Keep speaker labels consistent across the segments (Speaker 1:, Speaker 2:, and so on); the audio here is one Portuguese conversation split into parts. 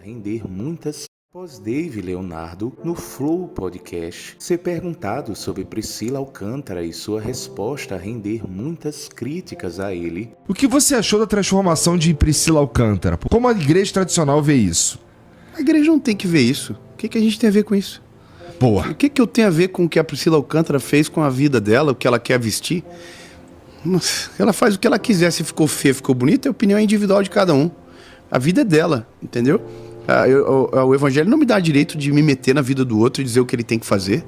Speaker 1: Render muitas. Após Dave Leonardo, no Flow Podcast, ser perguntado sobre Priscila Alcântara e sua resposta a render muitas críticas a ele.
Speaker 2: O que você achou da transformação de Priscila Alcântara? Como a igreja tradicional vê isso?
Speaker 3: A igreja não tem que ver isso. O que a gente tem a ver com isso?
Speaker 2: Porra.
Speaker 3: O que eu tenho a ver com o que a Priscila Alcântara fez com a vida dela, o que ela quer vestir? Ela faz o que ela quiser, se ficou feia, ficou bonita, é a opinião individual de cada um. A vida é dela, entendeu? O evangelho não me dá direito de me meter na vida do outro e dizer o que ele tem que fazer.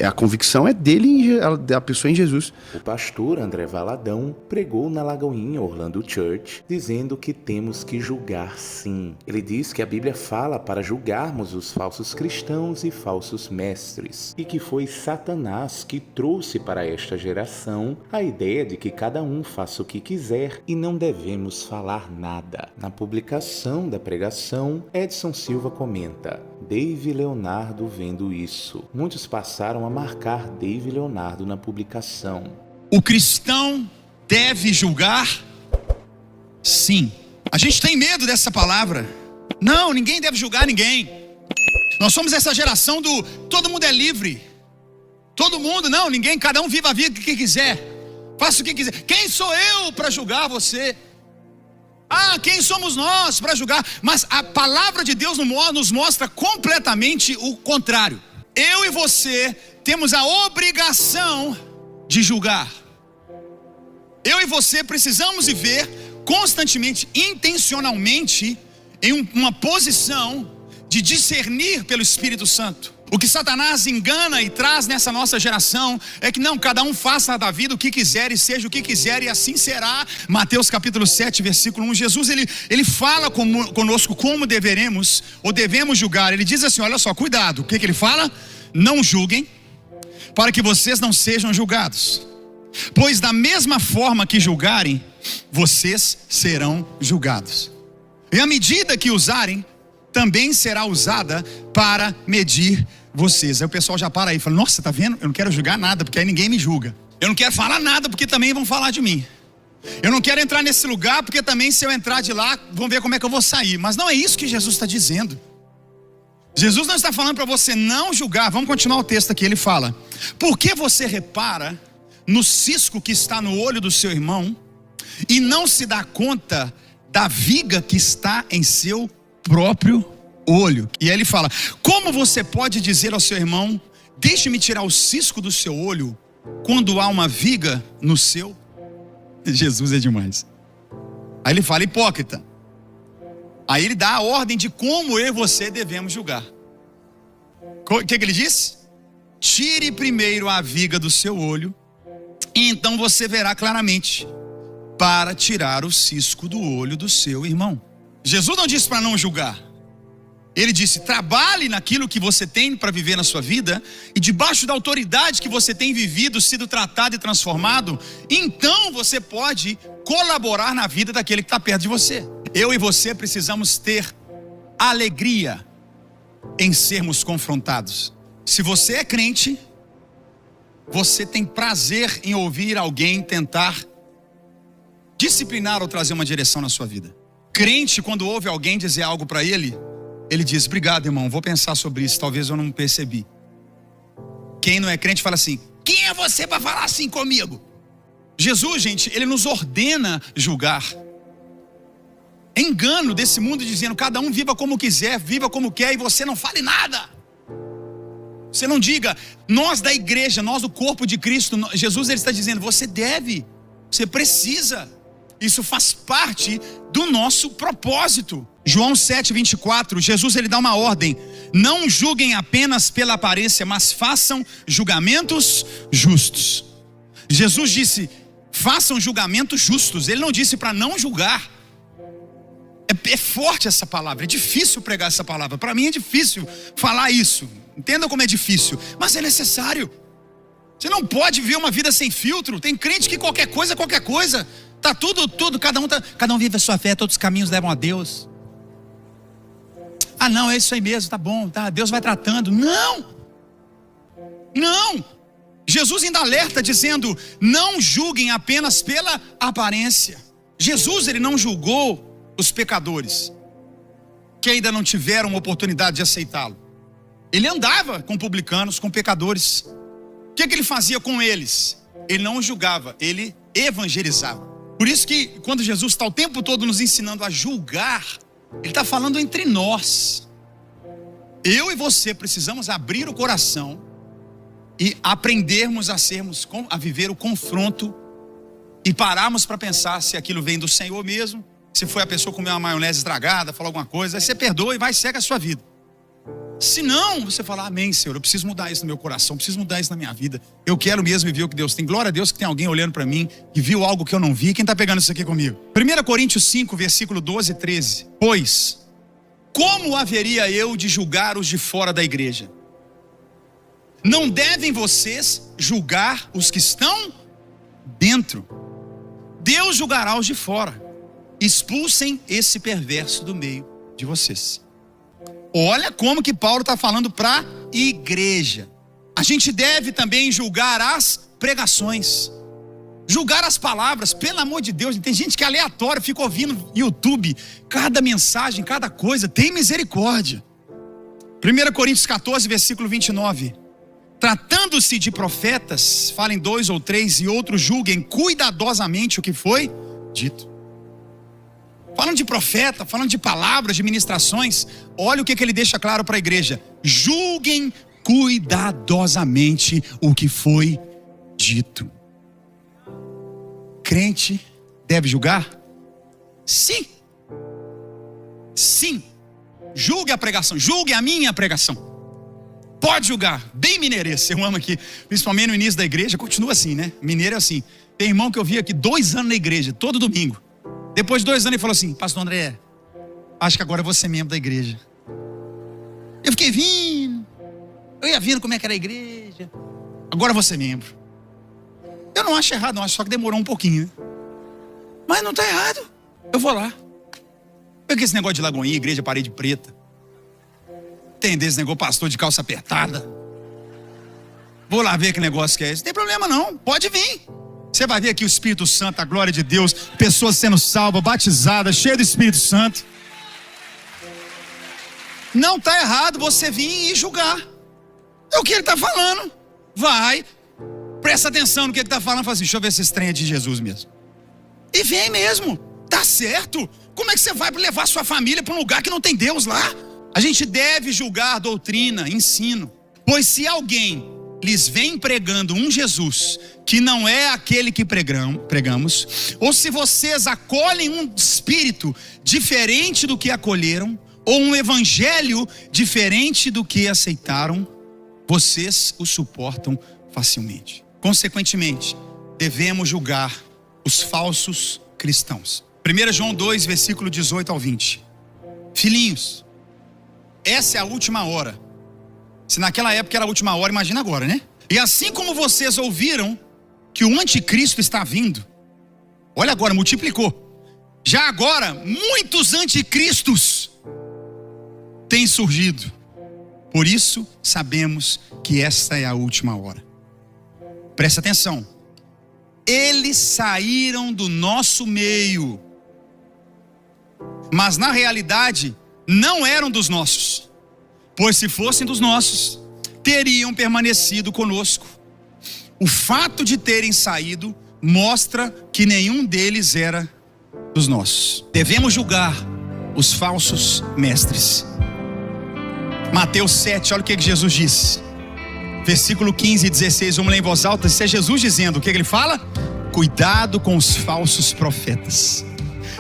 Speaker 3: A convicção é dele, da pessoa em Jesus.
Speaker 1: O pastor André Valadão pregou na Lagoinha Orlando Church, dizendo que temos que julgar sim. Ele diz que a Bíblia fala para julgarmos os falsos cristãos e falsos mestres, e que foi Satanás que trouxe para esta geração a ideia de que cada um faça o que quiser e não devemos falar nada. Na publicação da pregação, Edson Silva comenta: Dave Leonardo vendo isso. Muitos passaram a marcar Dave Leonardo na publicação.
Speaker 4: O cristão deve julgar? Sim. A gente tem medo dessa palavra. Não, ninguém deve julgar ninguém. Nós somos essa geração do todo mundo é livre. Todo mundo, não, ninguém, cada um viva a vida que quiser. Faça o que quiser. Quem sou eu para julgar você? Quem somos nós para julgar? Mas a palavra de Deus nos mostra completamente o contrário. Eu e você temos a obrigação de julgar. Eu e você precisamos viver constantemente, intencionalmente, em uma posição de discernir pelo Espírito Santo. O que Satanás engana e traz nessa nossa geração é que não, cada um faça da vida o que quiser e seja o que quiser e assim será. Mateus capítulo 7, versículo 1, Jesus ele fala conosco como deveremos ou devemos julgar. Ele diz assim, olha só, cuidado, o que ele fala? Não julguem, para que vocês não sejam julgados. Pois da mesma forma que julgarem, vocês serão julgados. E a medida que usarem, também será usada para medir vocês. Aí o pessoal já para aí e fala, nossa, tá vendo? Eu não quero julgar nada, porque aí ninguém me julga. Eu não quero falar nada, porque também vão falar de mim. Eu não quero entrar nesse lugar, porque também se eu entrar de lá, vão ver como é que eu vou sair. Mas não é isso que Jesus está dizendo. Jesus não está falando para você não julgar. Vamos continuar o texto aqui, ele fala: por que você repara no cisco que está no olho do seu irmão e não se dá conta da viga que está em seu próprio olho? E aí ele fala: como você pode dizer ao seu irmão, deixe-me tirar o cisco do seu olho, quando há uma viga no seu? Jesus é demais. Aí ele fala: hipócrita. Aí ele dá a ordem de como eu e você devemos julgar. O que ele diz? Tire primeiro a viga do seu olho, e então você verá claramente para tirar o cisco do olho do seu irmão. Jesus não disse para não julgar. Ele disse: trabalhe naquilo que você tem para viver na sua vida, e debaixo da autoridade que você tem vivido, sido tratado e transformado, então você pode colaborar na vida daquele que está perto de você. Eu e você precisamos ter alegria em sermos confrontados. Se você é crente, você tem prazer em ouvir alguém tentar disciplinar ou trazer uma direção na sua vida. Crente, quando ouve alguém dizer algo para ele, ele diz: obrigado, irmão, vou pensar sobre isso, talvez eu não percebi. Quem não é crente fala assim: quem é você para falar assim comigo? Jesus, gente, ele nos ordena julgar. É engano desse mundo dizendo: cada um viva como quiser, viva como quer, e você não fale nada. Você não diga. Nós da igreja, nós do corpo de Cristo, Jesus ele está dizendo: você deve, você precisa. Isso faz parte do nosso propósito. João 7:24, Jesus ele dá uma ordem: não julguem apenas pela aparência, mas façam julgamentos justos. Jesus disse: façam julgamentos justos. Ele não disse para não julgar. É forte essa palavra, é difícil pregar essa palavra. Para mim é difícil falar isso. Entenda como é difícil, mas é necessário. Você não pode viver uma vida sem filtro. Tem crente que qualquer coisa, tá tudo, cada um vive a sua fé, todos os caminhos levam a Deus. Não, é isso aí mesmo, tá bom, tá, Deus vai tratando. Não. Jesus ainda alerta dizendo: não julguem apenas pela aparência. Jesus ele não julgou os pecadores. que ainda não tiveram oportunidade de aceitá-lo. Ele andava com publicanos, com pecadores. O que ele fazia com eles? Ele não os julgava, ele evangelizava. Por isso que quando Jesus está o tempo todo nos ensinando a julgar, ele está falando entre nós. Eu e você precisamos abrir o coração e aprendermos a viver o confronto e pararmos para pensar se aquilo vem do Senhor mesmo, se foi a pessoa comer uma maionese estragada, falou alguma coisa, aí você perdoa e vai e segue a sua vida. Se não, você fala, amém, Senhor, eu preciso mudar isso no meu coração, preciso mudar isso na minha vida. Eu quero mesmo viver o que Deus tem. Glória a Deus que tem alguém olhando para mim e viu algo que eu não vi. Quem está pegando isso aqui comigo? 1 Coríntios 5, versículo 12 e 13. Pois, como haveria eu de julgar os de fora da igreja? Não devem vocês julgar os que estão dentro. Deus julgará os de fora. Expulsem esse perverso do meio de vocês. Olha como que Paulo está falando para a igreja. A gente deve também julgar as pregações, julgar as palavras, pelo amor de Deus. Tem gente que é aleatório, fica ouvindo no YouTube, cada mensagem, cada coisa, tem misericórdia. 1 Coríntios 14, versículo 29. Tratando-se de profetas, falem 2 ou 3 e outros julguem cuidadosamente o que foi dito. Falando de profeta, falando de palavras, de ministrações, olha o que ele deixa claro para a igreja. Julguem cuidadosamente o que foi dito. Crente deve julgar? Sim. Sim. Julgue a pregação, julgue a minha pregação. Pode julgar, bem mineirês. Eu amo aqui, principalmente no início da igreja, continua assim, né? Mineiro é assim. Tem irmão que eu vi aqui 2 anos na igreja, todo domingo. Depois de 2 anos ele falou assim, pastor André, acho que agora eu vou ser membro da igreja. Eu fiquei vindo, eu ia vendo como é que era a igreja. Agora eu vou ser membro. Eu não acho errado, não, acho só que demorou um pouquinho, né? Mas não está errado, eu vou lá. Peguei esse negócio de Lagoinha, igreja parede preta. Tem desse negócio, pastor de calça apertada. Vou lá ver que negócio que é esse. Não tem problema não, pode vir. Você vai ver aqui o Espírito Santo, a glória de Deus, pessoas sendo salvas, batizadas, cheias do Espírito Santo. Não está errado você vir e julgar. É o que ele está falando. Vai, presta atenção no que ele está falando. Fala assim, deixa eu ver se esse trem é de Jesus mesmo. E vem mesmo, tá certo. Como é que você vai levar sua família para um lugar que não tem Deus lá? A gente deve julgar doutrina, ensino. Pois se alguém lhes vem pregando um Jesus que não é aquele que pregamos, ou se vocês acolhem um espírito diferente do que acolheram, ou um evangelho diferente do que aceitaram, vocês o suportam facilmente. Consequentemente, devemos julgar os falsos cristãos. 1 João 2, versículo 18 ao 20. Filhinhos, essa é a última hora. Se naquela época era a última hora, imagina agora, né? E assim como vocês ouviram que o anticristo está vindo, olha agora, multiplicou. Já agora, muitos anticristos têm surgido. Por isso, sabemos que esta é a última hora. Presta atenção. Eles saíram do nosso meio, mas na realidade não eram dos nossos. Pois se fossem dos nossos, teriam permanecido conosco. O fato de terem saído mostra que nenhum deles era dos nossos. Devemos julgar os falsos mestres. Mateus 7, olha o que Jesus disse. Versículo 15 e 16, vamos ler em voz alta. Isso é Jesus dizendo, o que ele fala? Cuidado com os falsos profetas.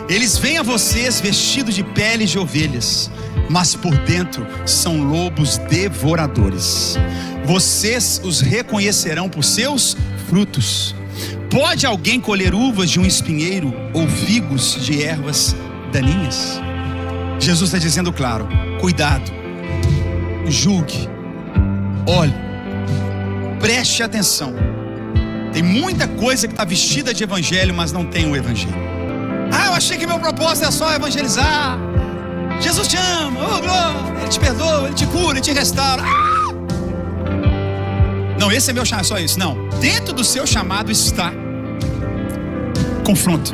Speaker 4: Eles vêm a vocês vestidos de peles de ovelhas, mas por dentro são lobos devoradores. Vocês os reconhecerão por seus frutos. Pode alguém colher uvas de um espinheiro ou figos de ervas daninhas? Jesus está dizendo claro, cuidado, julgue, olhe, preste atenção. Tem muita coisa que está vestida de evangelho, mas não tem o evangelho. Eu achei que meu propósito é só evangelizar. Jesus te ama, oh glória, Ele te perdoa, Ele te cura, Ele te restaura. Não, esse é meu chamado, só isso. Não, dentro do seu chamado está confronto.